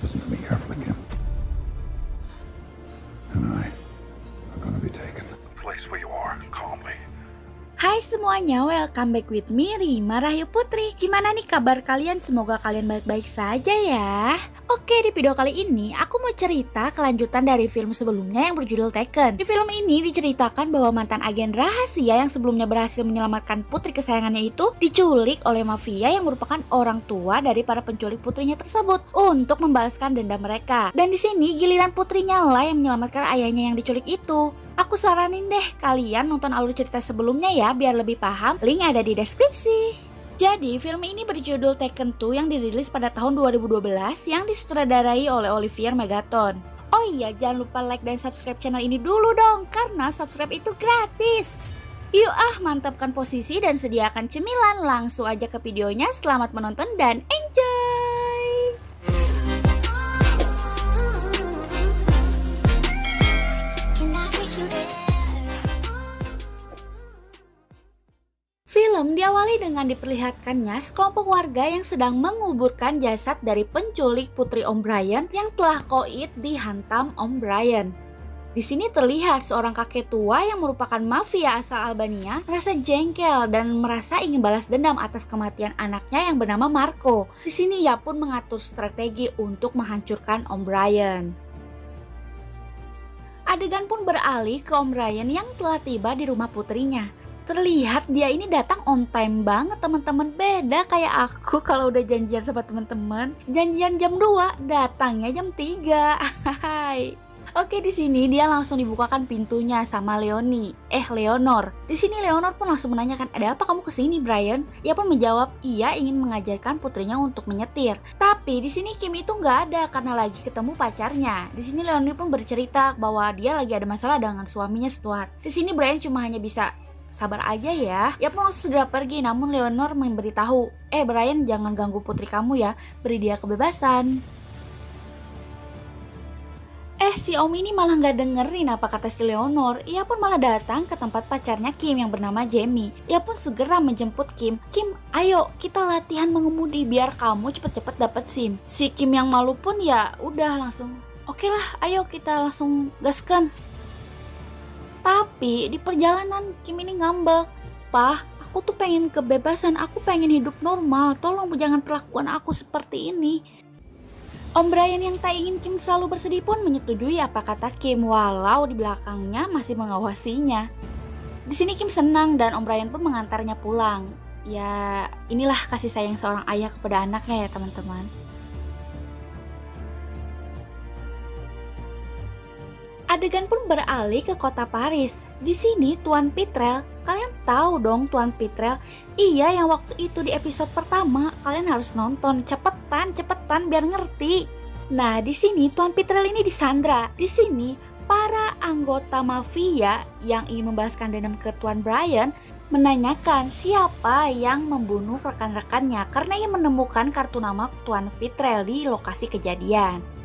Listen to me carefully, Kim. And I are gonna be taken. Place where you are, calmly. Hai semuanya, welcome back with me, Rima Rahayu Putri. Gimana nih kabar kalian? Semoga kalian baik-baik saja ya. Oke, di video kali ini aku mau cerita kelanjutan dari film sebelumnya yang berjudul Taken. Di film ini diceritakan bahwa mantan agen rahasia yang sebelumnya berhasil menyelamatkan putri kesayangannya itu diculik oleh mafia yang merupakan orang tua dari para penculik putrinya tersebut untuk membalaskan dendam mereka. Dan di sini giliran putrinya lah yang menyelamatkan ayahnya yang diculik itu. Aku saranin deh kalian nonton alur cerita sebelumnya ya biar lebih paham, link ada di deskripsi. Jadi film ini berjudul Taken 2 yang dirilis pada tahun 2012 yang disutradarai oleh Olivier Megaton. Oh iya, jangan lupa like dan subscribe channel ini dulu dong, karena subscribe itu gratis. Yuk mantapkan posisi dan sediakan cemilan, langsung aja ke videonya. Selamat menonton dan enjoy! Film diawali dengan diperlihatkannya sekelompok warga yang sedang menguburkan jasad dari penculik putri Om Brian yang telah koit dihantam Om Brian. Di sini terlihat seorang kakek tua yang merupakan mafia asal Albania merasa jengkel dan merasa ingin balas dendam atas kematian anaknya yang bernama Marco. Di sini ia pun mengatur strategi untuk menghancurkan Om Brian. Adegan pun beralih ke Om Brian yang telah tiba di rumah putrinya. Terlihat dia ini datang on time banget teman-teman, beda kayak aku kalau udah janjian sama teman-teman, janjian jam 2, datangnya jam 3. Hai. Oke, di sini dia langsung dibukakan pintunya sama Leonor. Di sini Leonor pun langsung menanyakan, "Ada apa kamu kesini, Brian?" Ia pun menjawab, ia ingin mengajarkan putrinya untuk menyetir. Tapi di sini Kim itu nggak ada karena lagi ketemu pacarnya. Di sini Leonor pun bercerita bahwa dia lagi ada masalah dengan suaminya Stuart. Di sini Brian cuma hanya bisa sabar aja ya. Ia pun langsung segera pergi, namun Leonor memberitahu, Brian jangan ganggu putri kamu ya, beri dia kebebasan. Si Om ini malah gak dengerin apa kata si Leonor. Ia pun malah datang ke tempat pacarnya Kim yang bernama Jamie. Ia pun segera menjemput Kim. Kim, ayo kita latihan mengemudi biar kamu cepet-cepet dapet SIM. Si Kim yang malu pun ya udah langsung, oke lah, ayo kita langsung gaskan. Tapi di perjalanan Kim ini ngambek, "Pah, aku tuh pengen kebebasan, aku pengen hidup normal, tolong jangan perlakuan aku seperti ini." Om Brian yang tak ingin Kim selalu bersedih pun menyetujui apa kata Kim, walau di belakangnya masih mengawasinya. Di sini Kim senang dan Om Brian pun mengantarnya pulang. Ya, inilah kasih sayang seorang ayah kepada anaknya ya teman-teman. Adegan pun beralih ke kota Paris. Di sini Tuan Pitrel, kalian tahu dong Tuan Pitrel? Iya, yang waktu itu di episode pertama, kalian harus nonton cepetan biar ngerti. Nah, di sini Tuan Pitrel ini disandra. Di sini para anggota mafia yang ingin membalaskan dendam ke Tuan Brian menanyakan siapa yang membunuh rekan-rekannya karena ia menemukan kartu nama Tuan Pitrel di lokasi kejadian.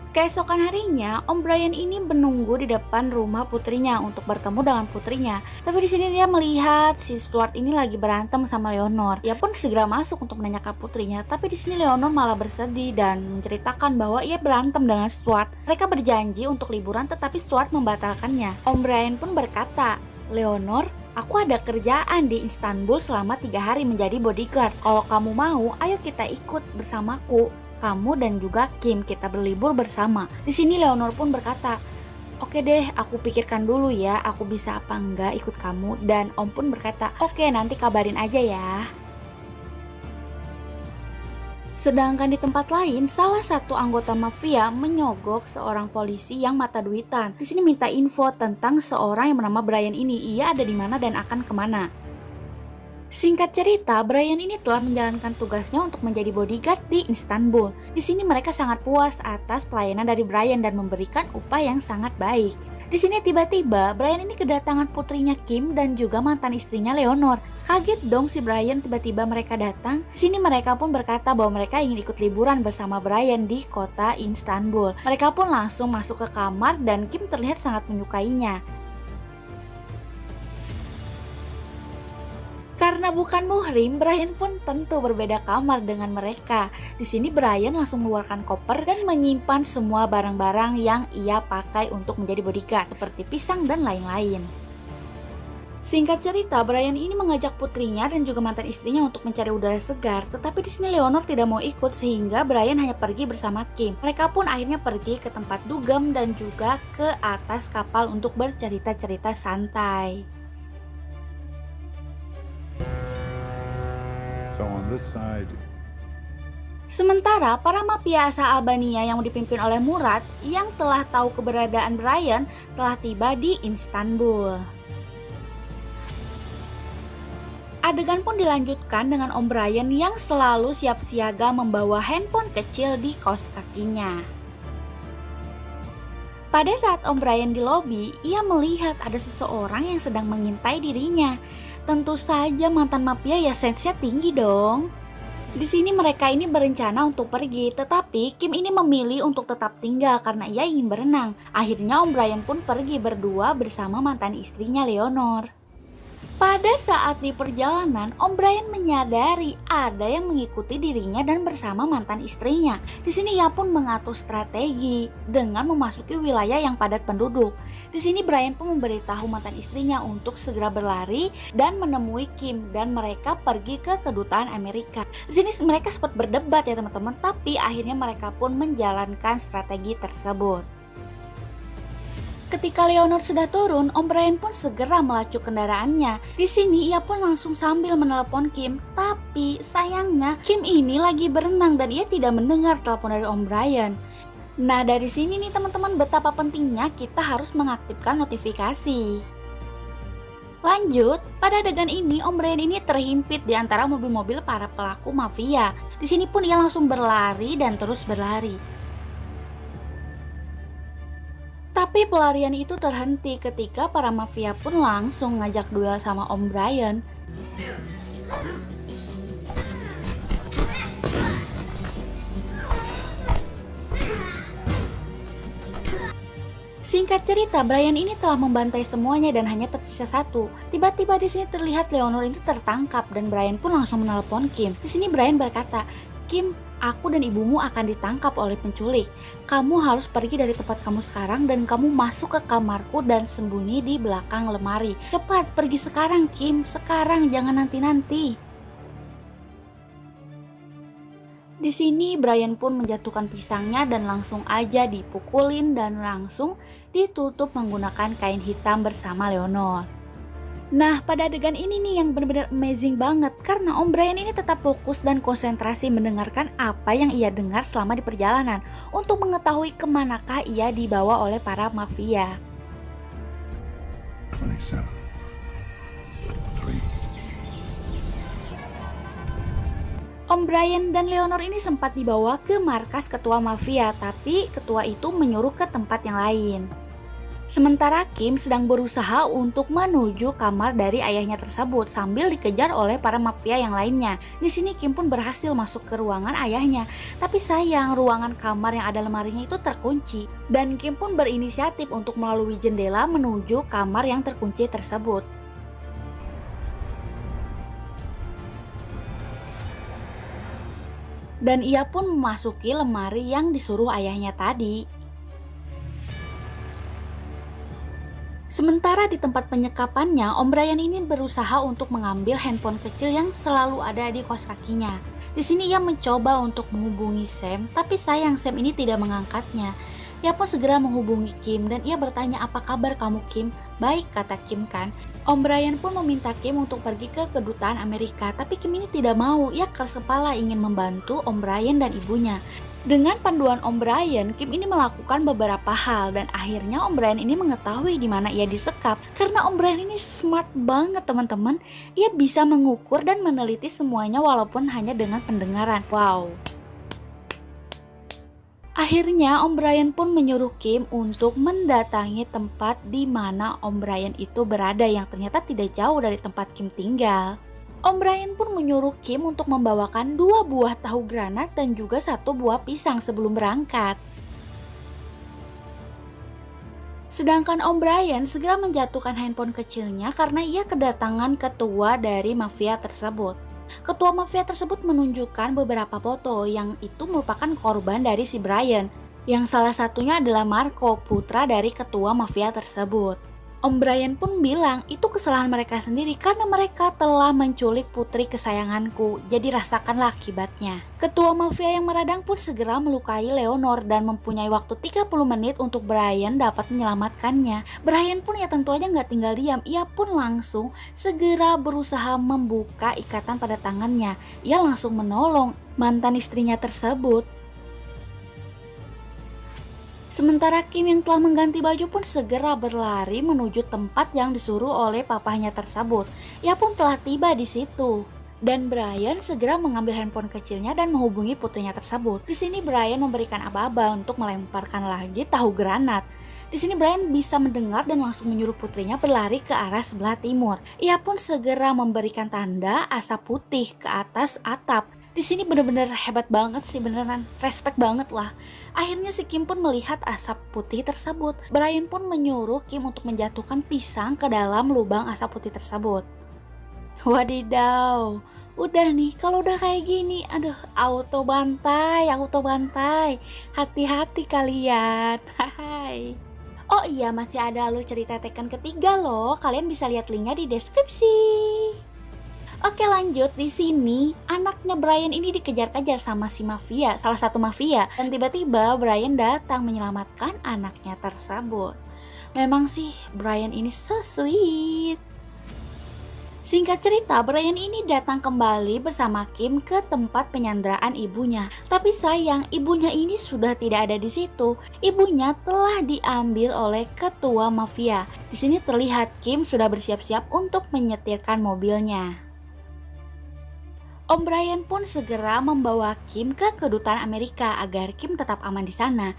Keesokan harinya, Om Brian ini menunggu di depan rumah putrinya untuk bertemu dengan putrinya. Tapi di sini dia melihat si Stuart ini lagi berantem sama Leonor. Ia pun segera masuk untuk menanyakan putrinya. Tapi di sini Leonor malah bersedih dan menceritakan bahwa ia berantem dengan Stuart. Mereka berjanji untuk liburan, tetapi Stuart membatalkannya. Om Brian pun berkata, "Leonor, aku ada kerjaan di Istanbul selama 3 hari menjadi bodyguard. Kalau kamu mau, ayo kita ikut bersamaku. Kamu dan juga Kim, kita berlibur bersama." Di sini Leonor pun berkata, "Oke deh, aku pikirkan dulu ya, aku bisa apa enggak ikut kamu." Dan Om pun berkata, "Oke, nanti kabarin aja ya." Sedangkan di tempat lain, salah satu anggota mafia menyogok seorang polisi yang mata duitan. Di sini minta info tentang seorang yang bernama Brian ini, ia ada di mana dan akan kemana. Singkat cerita, Brian ini telah menjalankan tugasnya untuk menjadi bodyguard di Istanbul. Di sini mereka sangat puas atas pelayanan dari Brian dan memberikan upah yang sangat baik. Di sini tiba-tiba Brian ini kedatangan putrinya Kim dan juga mantan istrinya Leonor. Kaget dong si Brian tiba-tiba mereka datang. Di sini mereka pun berkata bahwa mereka ingin ikut liburan bersama Brian di kota Istanbul. Mereka pun langsung masuk ke kamar dan Kim terlihat sangat menyukainya. Karena Karena bukan muhrim, Brian pun tentu berbeda kamar dengan mereka. Di sini Brian langsung mengeluarkan koper dan menyimpan semua barang-barang yang ia pakai untuk menjadi bodyguard, seperti pisang dan lain-lain. Singkat cerita, Brian ini mengajak putrinya dan juga mantan istrinya untuk mencari udara segar, tetapi di sini Leonor tidak mau ikut sehingga Brian hanya pergi bersama Kim. Mereka pun akhirnya pergi ke tempat dugem dan juga ke atas kapal untuk bercerita-cerita santai. So on this side, Sementara para mafia asal Albania yang dipimpin oleh Murat yang telah tahu keberadaan Brian telah tiba di Istanbul. Adegan pun dilanjutkan dengan Om Brian yang selalu siap siaga membawa handphone kecil di kaos kakinya. Pada saat Om Brian di lobi, ia melihat ada seseorang yang sedang mengintai dirinya. Tentu saja mantan mafia ya sense-nya tinggi dong. Di sini mereka ini berencana untuk pergi, tetapi Kim ini memilih untuk tetap tinggal karena ia ingin berenang. Akhirnya Om Brian pun pergi berdua bersama mantan istrinya Leonor. Pada saat di perjalanan, Om Brian menyadari ada yang mengikuti dirinya dan bersama mantan istrinya. Di sini ia pun mengatur strategi dengan memasuki wilayah yang padat penduduk. Di sini Brian pun memberitahu mantan istrinya untuk segera berlari dan menemui Kim dan mereka pergi ke kedutaan Amerika. Di sini mereka sempat berdebat ya teman-teman, tapi akhirnya mereka pun menjalankan strategi tersebut. Ketika Leonor sudah turun, Om Brian pun segera melacak kendaraannya. Di sini ia pun langsung sambil menelepon Kim, tapi sayangnya Kim ini lagi berenang dan ia tidak mendengar telepon dari Om Brian. Nah, dari sini nih teman-teman betapa pentingnya kita harus mengaktifkan notifikasi. Lanjut, pada adegan ini Om Brian ini terhimpit di antara mobil-mobil para pelaku mafia. Di sini pun ia langsung berlari dan terus berlari. Tapi pelarian itu terhenti ketika para mafia pun langsung ngajak duel sama Om Brian. Singkat cerita, Brian ini telah membantai semuanya dan hanya tersisa satu. Tiba-tiba di sini terlihat Leonor ini tertangkap dan Brian pun langsung menelepon Kim. Di sini Brian berkata, "Kim, aku dan ibumu akan ditangkap oleh penculik. Kamu harus pergi dari tempat kamu sekarang dan kamu masuk ke kamarku dan sembunyi di belakang lemari. Cepat, pergi sekarang Kim, sekarang jangan nanti-nanti." Di sini Brian pun menjatuhkan pisangnya dan langsung aja dipukulin dan langsung ditutup menggunakan kain hitam bersama Leonor. Nah, pada adegan ini nih yang benar-benar amazing banget karena Om Brian ini tetap fokus dan konsentrasi mendengarkan apa yang ia dengar selama di perjalanan untuk mengetahui kemanakah ia dibawa oleh para mafia. 27, 3. Om Brian dan Leonor ini sempat dibawa ke markas ketua mafia, tapi ketua itu menyuruh ke tempat yang lain. Sementara Kim sedang berusaha untuk menuju kamar dari ayahnya tersebut sambil dikejar oleh para mafia yang lainnya. Di sini Kim pun berhasil masuk ke ruangan ayahnya, tapi sayang ruangan kamar yang ada lemarinya itu terkunci. Dan Kim pun berinisiatif untuk melalui jendela menuju kamar yang terkunci tersebut. Dan ia pun memasuki lemari yang disuruh ayahnya tadi. Sementara di tempat penyekapannya, Om Brian ini berusaha untuk mengambil handphone kecil yang selalu ada di kaos kakinya. Di sini ia mencoba untuk menghubungi Sam, tapi sayang Sam ini tidak mengangkatnya. Ia pun segera menghubungi Kim dan ia bertanya, "Apa kabar kamu Kim?" "Baik," kata Kim kan. Om Brian pun meminta Kim untuk pergi ke kedutaan Amerika, tapi Kim ini tidak mau. Ia keras kepala ingin membantu Om Brian dan ibunya. Dengan panduan Om Brian, Kim ini melakukan beberapa hal dan akhirnya Om Brian ini mengetahui di mana ia disekap. Karena Om Brian ini smart banget teman-teman. Ia bisa mengukur dan meneliti semuanya walaupun hanya dengan pendengaran. Wow. Akhirnya Om Brian pun menyuruh Kim untuk mendatangi tempat di mana Om Brian itu berada yang ternyata tidak jauh dari tempat Kim tinggal. Om Brian pun menyuruh Kim untuk membawakan 2 buah tahu granat dan juga 1 buah pisang sebelum berangkat. Sedangkan Om Brian segera menjatuhkan handphone kecilnya karena ia kedatangan ketua dari mafia tersebut. Ketua mafia tersebut menunjukkan beberapa foto yang itu merupakan korban dari si Brian, yang salah satunya adalah Marco, putra dari ketua mafia tersebut. Om Brian pun bilang itu kesalahan mereka sendiri karena mereka telah menculik putri kesayanganku, jadi rasakanlah akibatnya. Ketua mafia yang meradang pun segera melukai Leonor dan mempunyai waktu 30 menit untuk Brian dapat menyelamatkannya. Brian pun ya tentu aja nggak tinggal diam, ia pun langsung segera berusaha membuka ikatan pada tangannya. Ia langsung menolong mantan istrinya tersebut. Sementara Kim yang telah mengganti baju pun segera berlari menuju tempat yang disuruh oleh papahnya tersebut. Ia pun telah tiba di situ. Dan Brian segera mengambil handphone kecilnya dan menghubungi putrinya tersebut. Di sini Brian memberikan aba-aba untuk melemparkan lagi tahu granat. Di sini Brian bisa mendengar dan langsung menyuruh putrinya berlari ke arah sebelah timur. Ia pun segera memberikan tanda asap putih ke atas atap. Di sini benar-benar hebat banget sih, beneran respect banget lah. Akhirnya si Kim pun melihat asap putih tersebut. Brian pun menyuruh Kim untuk menjatuhkan pisang ke dalam lubang asap putih tersebut. Wadidaw, udah nih, kalau udah kayak gini, aduh, auto bantai. Hati-hati kalian. Hai. Oh iya, masih ada alur cerita Tekken ketiga loh. Kalian bisa lihat linknya di deskripsi. Oke, lanjut. Di sini anaknya Brian ini dikejar-kejar sama si mafia, salah satu mafia, dan tiba-tiba Brian datang menyelamatkan anaknya tersebut. Memang sih Brian ini so sweet. Singkat cerita, Brian ini datang kembali bersama Kim ke tempat penyanderaan ibunya. Tapi sayang, ibunya ini sudah tidak ada di situ. Ibunya telah diambil oleh ketua mafia. Di sini terlihat Kim sudah bersiap-siap untuk menyetirkan mobilnya. Om Brian pun segera membawa Kim ke kedutaan Amerika agar Kim tetap aman di sana.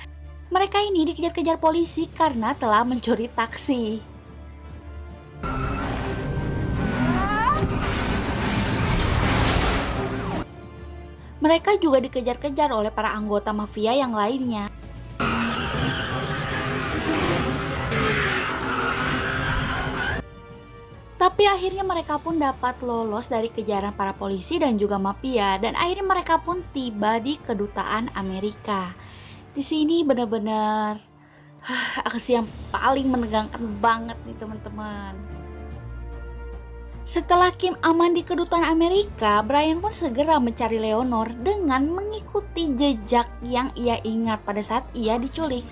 Mereka ini dikejar-kejar polisi karena telah mencuri taksi. Mereka juga dikejar-kejar oleh para anggota mafia yang lainnya. Tapi akhirnya mereka pun dapat lolos dari kejaran para polisi dan juga mafia, dan akhirnya mereka pun tiba di kedutaan Amerika. Di sini benar-benar aksi yang paling menegangkan banget nih teman-teman. Setelah Kim aman di kedutaan Amerika, Brian pun segera mencari Leonor dengan mengikuti jejak yang ia ingat pada saat ia diculik.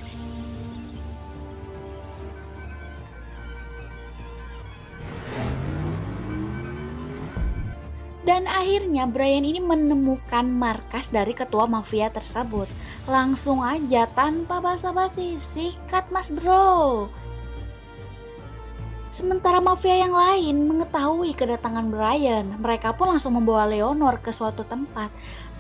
Dan akhirnya Brian ini menemukan markas dari ketua mafia tersebut. Langsung aja tanpa basa-basi, sikat mas bro. Sementara mafia yang lain mengetahui kedatangan Brian, mereka pun langsung membawa Leonor ke suatu tempat.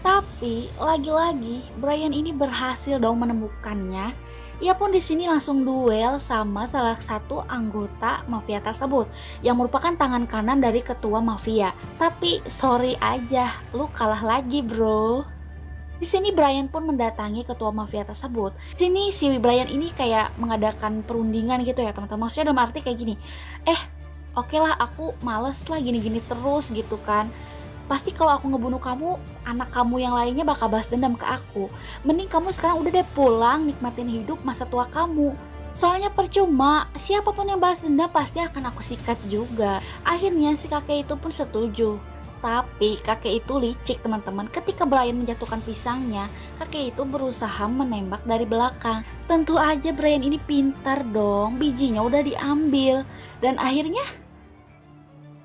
Tapi lagi-lagi Brian ini berhasil dong menemukannya. Ia pun di sini langsung duel sama salah satu anggota mafia tersebut yang merupakan tangan kanan dari ketua mafia. Tapi sorry aja, lu kalah lagi bro. Di sini Brian pun mendatangi ketua mafia tersebut. Di sini si Brian ini kayak mengadakan perundingan gitu ya teman-teman. Maksudnya dalam arti kayak gini. Oke lah, aku males lah gini-gini terus gitu kan. Pasti kalau aku ngebunuh kamu, anak kamu yang lainnya bakal balas dendam ke aku. Mending kamu sekarang udah deh pulang, nikmatin hidup masa tua kamu. Soalnya percuma, siapapun yang balas dendam pasti akan aku sikat juga. Akhirnya si kakek itu pun setuju. Tapi kakek itu licik teman-teman. Ketika Brian menjatuhkan pisangnya, kakek itu berusaha menembak dari belakang. Tentu aja Brian ini pintar dong, bijinya udah diambil. Dan akhirnya,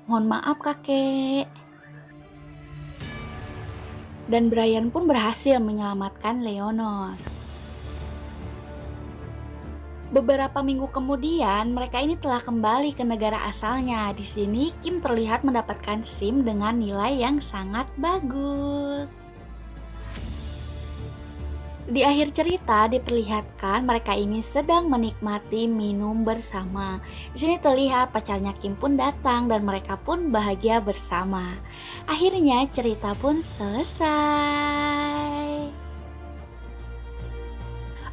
mohon maaf kakek. Dan Brian pun berhasil menyelamatkan Leonor. Beberapa minggu kemudian, mereka ini telah kembali ke negara asalnya. Di sini Kim terlihat mendapatkan SIM dengan nilai yang sangat bagus. Di akhir cerita diperlihatkan mereka ini sedang menikmati minum bersama. Di sini terlihat pacarnya Kim pun datang dan mereka pun bahagia bersama. Akhirnya cerita pun selesai.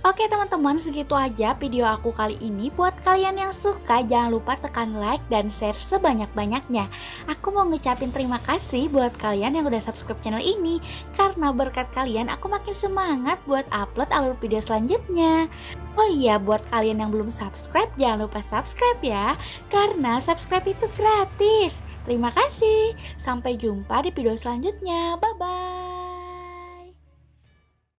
Oke teman-teman, segitu aja video aku kali ini. Buat kalian yang suka, jangan lupa tekan like dan share sebanyak-banyaknya. Aku mau ngucapin terima kasih buat kalian yang udah subscribe channel ini. Karena berkat kalian aku makin semangat buat upload alur video selanjutnya. Oh iya, buat kalian yang belum subscribe, jangan lupa subscribe ya. Karena subscribe itu gratis. Terima kasih. Sampai jumpa di video selanjutnya. Bye-bye.